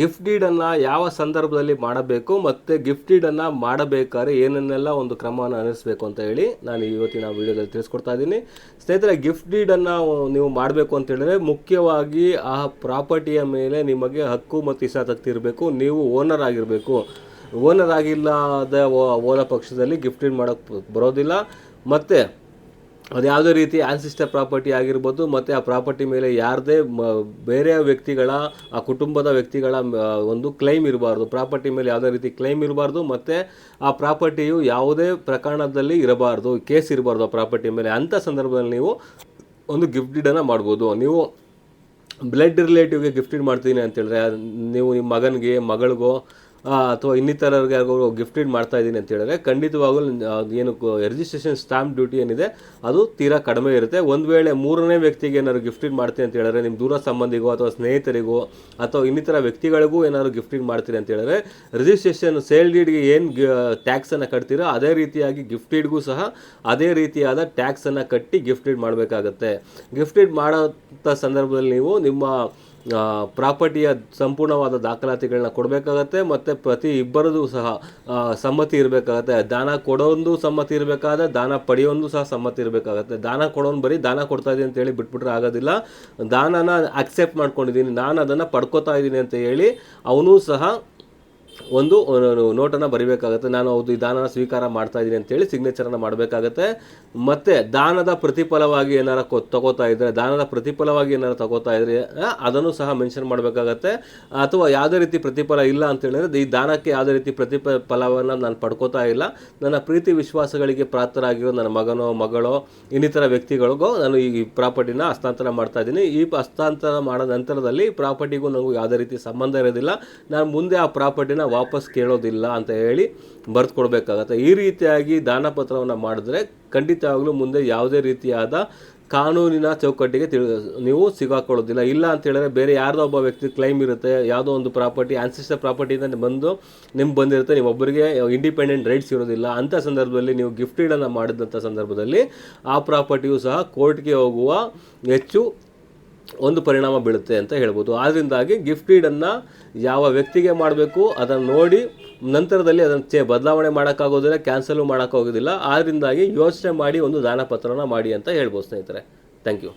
Gift ಡೀಡನ್ನು ಯಾವ ಸಂದರ್ಭದಲ್ಲಿ ಮಾಡಬೇಕು ಮತ್ತು ಗಿಫ್ಟ್ ಡೀಡನ್ನು ಮಾಡಬೇಕಾದ್ರೆ ಏನನ್ನೆಲ್ಲ ಒಂದು ಕ್ರಮವನ್ನು ಅನುಸರಿಸಬೇಕು ಅಂತ ಹೇಳಿ ನಾನು ಇವತ್ತಿನ ವಿಡಿಯೋದಲ್ಲಿ ತಿಳಿಸ್ಕೊಡ್ತಾ ಇದ್ದೀನಿ. ಸ್ನೇಹಿತರೆ, ಗಿಫ್ಟ್ ಡೀಡನ್ನು ನೀವು ಮಾಡಬೇಕು ಅಂತ ಹೇಳಿದ್ರೆ ಮುಖ್ಯವಾಗಿ ಆ ಪ್ರಾಪರ್ಟಿಯ ಮೇಲೆ ನಿಮಗೆ ಹಕ್ಕು ಮತ್ತು ಹಿತಾಸಕ್ತಿ ಇರಬೇಕು. ನೀವು ಓನರ್ ಆಗಿರಬೇಕು. ಓನರ್ ಆಗಿಲ್ಲದ ಓಲ ಪಕ್ಷದಲ್ಲಿ ಗಿಫ್ಟ್ ಡೀಡ್ ಮಾಡೋಕ್ಕೆ ಬರೋದಿಲ್ಲ. ಮತ್ತು ಅದು ಯಾವುದೇ ರೀತಿ ಆನ್ಸಿಸ್ಟರ್ ಪ್ರಾಪರ್ಟಿ ಆಗಿರ್ಬೋದು, ಮತ್ತು ಆ ಪ್ರಾಪರ್ಟಿ ಮೇಲೆ ಯಾರದೇ ಬೇರೆ ವ್ಯಕ್ತಿಗಳ, ಆ ಕುಟುಂಬದ ವ್ಯಕ್ತಿಗಳ ಒಂದು ಕ್ಲೈಮ್ ಇರಬಾರ್ದು. ಪ್ರಾಪರ್ಟಿ ಮೇಲೆ ಯಾವುದೇ ರೀತಿ ಕ್ಲೈಮ್ ಇರಬಾರ್ದು, ಮತ್ತು ಆ ಪ್ರಾಪರ್ಟಿಯು ಯಾವುದೇ ಪ್ರಕರಣದಲ್ಲಿ ಇರಬಾರ್ದು, ಕೇಸ್ ಇರಬಾರ್ದು ಆ ಪ್ರಾಪರ್ಟಿ ಮೇಲೆ. ಅಂಥ ಸಂದರ್ಭದಲ್ಲಿ ನೀವು ಒಂದು ಗಿಫ್ಟ್ ಡೀಡನ್ನು ಮಾಡ್ಬೋದು. ನೀವು ಬ್ಲಡ್ ರಿಲೇಟಿವ್ಗೆ ಗಿಫ್ಟ್ ಡೀಡ್ ಮಾಡ್ತೀನಿ ಅಂತೇಳಿದ್ರೆ, ನೀವು ನಿಮ್ಮ ಮಗನಿಗೆ, ಮಗಳಿಗೋ ಅಥವಾ ಇನ್ನಿತರರಿಗೆ ಗಿಫ್ಟ್ ಡೀಡ್ ಮಾಡ್ತಾ ಇದ್ದೀನಿ ಅಂತ ಹೇಳಿದ್ರೆ ಖಂಡಿತವಾಗಲೂ ಏನು ರಿಜಿಸ್ಟ್ರೇಷನ್ ಸ್ಟಾಂಪ್ ಡ್ಯೂಟಿ ಏನಿದೆ ಅದು ತೀರಾ ಕಡಿಮೆ ಇರುತ್ತೆ. ಒಂದು ವೇಳೆ ಮೂರನೇ ವ್ಯಕ್ತಿಗೆ ಏನಾದ್ರು ಗಿಫ್ಟ್ ಡೀಡ್ ಮಾಡ್ತೀನಿ ಅಂತ ಹೇಳಿದ್ರೆ, ನಿಮ್ಮ ದೂರ ಸಂಬಂಧಿಗೋ ಅಥವಾ ಸ್ನೇಹಿತರಿಗೋ ಅಥವಾ ಇನ್ನಿತರ ವ್ಯಕ್ತಿಗಳಿಗೂ ಏನಾದ್ರು ಗಿಫ್ಟ್ ಡೀಡ್ ಮಾಡ್ತೀರಿ ಅಂತ ಹೇಳಿದ್ರೆ, ರಿಜಿಸ್ಟ್ರೇಷನ್ ಸೇಲ್ ಡೀಡ್ಗೆ ಏನು ಟ್ಯಾಕ್ಸನ್ನು ಕಟ್ತೀರೋ ಅದೇ ರೀತಿಯಾಗಿ ಗಿಫ್ಟ್ ಡೀಡ್ಗೂ ಸಹ ಅದೇ ರೀತಿಯಾದ ಟ್ಯಾಕ್ಸನ್ನು ಕಟ್ಟಿ ಗಿಫ್ಟ್ ಡೀಡ್ ಮಾಡಬೇಕಾಗತ್ತೆ. ಗಿಫ್ಟ್ ಡೀಡ್ ಮಾಡೋಂಥ ಸಂದರ್ಭದಲ್ಲಿ ನೀವು ನಿಮ್ಮ ಪ್ರಾಪರ್ಟಿಯ ಸಂಪೂರ್ಣವಾದ ದಾಖಲಾತಿಗಳನ್ನ ಕೊಡಬೇಕಾಗತ್ತೆ. ಮತ್ತು ಪ್ರತಿ ಇಬ್ಬರದು ಸಹ ಸಮ್ಮತಿ ಇರಬೇಕಾಗತ್ತೆ. ದಾನ ಕೊಡೋದು ಸಮ್ಮತಿ ಇರಬೇಕಾದ್ರೆ ದಾನ ಪಡೆಯೋದು ಸಹ ಸಮ್ಮತಿ ಇರಬೇಕಾಗತ್ತೆ. ದಾನ ಕೊಡೋನು ಬರೀ ದಾನ ಕೊಡ್ತಾ ಇದ್ದೀನಿ ಅಂತೇಳಿ ಬಿಟ್ಬಿಟ್ರೆ ಆಗೋದಿಲ್ಲ. ದಾನನ ಅಕ್ಸೆಪ್ಟ್ ಮಾಡ್ಕೊಂಡಿದ್ದೀನಿ, ನಾನು ಅದನ್ನು ಪಡ್ಕೋತಾ ಇದ್ದೀನಿ ಅಂತ ಹೇಳಿ ಅವನು ಸಹ ಒಂದು ನೋಟನ್ನು ಬರೀಬೇಕಾಗತ್ತೆ. ನಾನು ಹೌದು ಈ ದಾನನ ಸ್ವೀಕಾರ ಮಾಡ್ತಾ ಇದ್ದೀನಿ ಅಂತೇಳಿ ಸಿಗ್ನೇಚರನ್ನು ಮಾಡಬೇಕಾಗತ್ತೆ. ಮತ್ತು ದಾನದ ಪ್ರತಿಫಲವಾಗಿ ಏನಾರು ತಗೋತಾ ಇದ್ದರೆ, ದಾನದ ಪ್ರತಿಫಲವಾಗಿ ಏನಾರು ತಗೋತಾ ಇದ್ರೆ ಅದನ್ನು ಸಹ ಮೆನ್ಷನ್ ಮಾಡಬೇಕಾಗತ್ತೆ. ಅಥವಾ ಯಾವುದೇ ರೀತಿ ಪ್ರತಿಫಲ ಇಲ್ಲ ಅಂತ ಹೇಳಿದ್ರೆ, ಈ ದಾನಕ್ಕೆ ಯಾವುದೇ ರೀತಿ ಪ್ರತಿಫಲವನ್ನು ನಾನು ಪಡ್ಕೋತಾ ಇಲ್ಲ, ನನ್ನ ಪ್ರೀತಿ ವಿಶ್ವಾಸಗಳಿಗೆ ಪಾತ್ರರಾಗಿರೋ ನನ್ನ ಮಗನೋ ಮಗಳೋ ಇನ್ನಿತರ ವ್ಯಕ್ತಿಗಳಿಗೋ ನಾನು ಈ ಪ್ರಾಪರ್ಟಿನ ಹಸ್ತಾಂತರ ಮಾಡ್ತಾ ಇದ್ದೀನಿ. ಈ ಹಸ್ತಾಂತರ ಮಾಡೋ ನಂತರದಲ್ಲಿ ಪ್ರಾಪರ್ಟಿಗೂ ನನಗೂ ಯಾವುದೇ ರೀತಿ ಸಂಬಂಧ ಇರೋದಿಲ್ಲ, ನಾನು ಮುಂದೆ ಆ ಪ್ರಾಪರ್ಟಿನ ವಾಪಸ್ ಕೇಳೋದಿಲ್ಲ ಅಂತ ಹೇಳಿ ಬರೆದು ಕೊಡಬೇಕಾಗತ್ತೆ. ಈ ರೀತಿಯಾಗಿ ದಾನಪತ್ರವನ್ನು ಮಾಡಿದ್ರೆ ಖಂಡಿತವಾಗ್ಲೂ ಮುಂದೆ ಯಾವುದೇ ರೀತಿಯಾದ ಕಾನೂನಿನ ಚೌಕಟ್ಟಿಗೆ ನೀವು ಸಿಗಾಕೊಳ್ಳೋದಿಲ್ಲ. ಇಲ್ಲ ಅಂತ ಹೇಳಿದ್ರೆ ಬೇರೆ ಯಾರ್ದೋ ಒಬ್ಬ ವ್ಯಕ್ತಿ ಕ್ಲೈಮ್ ಇರುತ್ತೆ, ಯಾವುದೋ ಒಂದು ಪ್ರಾಪರ್ಟಿ ಆನ್ಸಿಸ್ಟರ್ ಪ್ರಾಪರ್ಟಿಯಿಂದ ನಿಮ್ಗೆ ಬಂದಿರುತ್ತೆ, ನೀವೊಬ್ಬರಿಗೆ ಇಂಡಿಪೆಂಡೆಂಟ್ ರೈಟ್ಸ್ ಇರೋದಿಲ್ಲ. ಅಂಥ ಸಂದರ್ಭದಲ್ಲಿ ನೀವು ಗಿಫ್ಟ್ ಡೀಡನ್ನು ಮಾಡಿದಂಥ ಸಂದರ್ಭದಲ್ಲಿ ಆ ಪ್ರಾಪರ್ಟಿಯು ಸಹ ಕೋರ್ಟ್ಗೆ ಹೋಗುವ ಹೆಚ್ಚು ಒಂದು ಪರಿಣಾಮ ಬೀಳುತ್ತೆ ಅಂತ ಹೇಳ್ಬೋದು. ಆದ್ದರಿಂದಾಗಿ ಗಿಫ್ಟ್ ಡೀಡನ್ನು ಯಾವ ವ್ಯಕ್ತಿಗೆ ಮಾಡಬೇಕು ಅದನ್ನು ನೋಡಿ ನಂತರದಲ್ಲಿ ಅದನ್ನು ಬದಲಾವಣೆ ಮಾಡೋಕ್ಕಾಗೋದಿಲ್ಲ, ಕ್ಯಾನ್ಸಲು ಮಾಡೋಕ್ಕಾಗೋದಿಲ್ಲ. ಆದ್ದರಿಂದಾಗಿ ಯೋಚನೆ ಮಾಡಿ ಒಂದು ದಾನ ಪತ್ರನ ಮಾಡಿ ಅಂತ ಹೇಳ್ಬೋದು ಸ್ನೇಹಿತರೆ. Thank you.